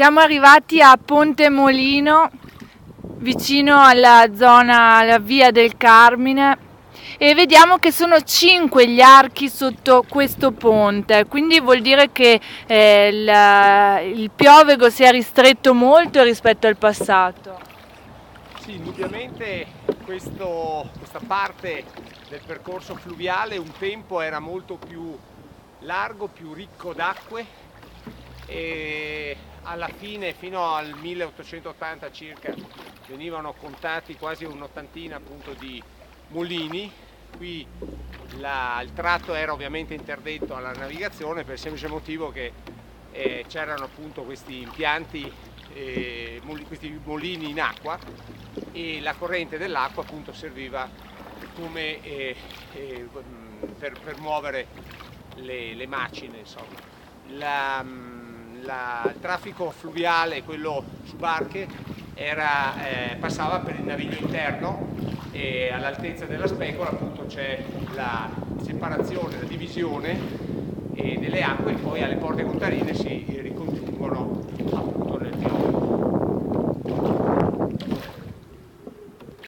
Siamo arrivati a Ponte Molino, vicino alla zona, alla via del Carmine, e vediamo che sono 5 gli archi sotto questo ponte, quindi vuol dire che il Piovego si è ristretto molto rispetto al passato. Sì, indubbiamente questa parte del percorso fluviale un tempo era molto più largo, più ricco d'acque e alla fine, fino al 1880 circa, venivano contati quasi un'ottantina appunto di mulini. Qui il tratto era ovviamente interdetto alla navigazione per il semplice motivo che c'erano appunto questi impianti, questi mulini in acqua, e la corrente dell'acqua appunto serviva come per muovere le macine, insomma. Il traffico fluviale, quello su barche, passava per il naviglio interno, e all'altezza della specola appunto c'è la separazione, la divisione delle acque, e poi alle porte contarine si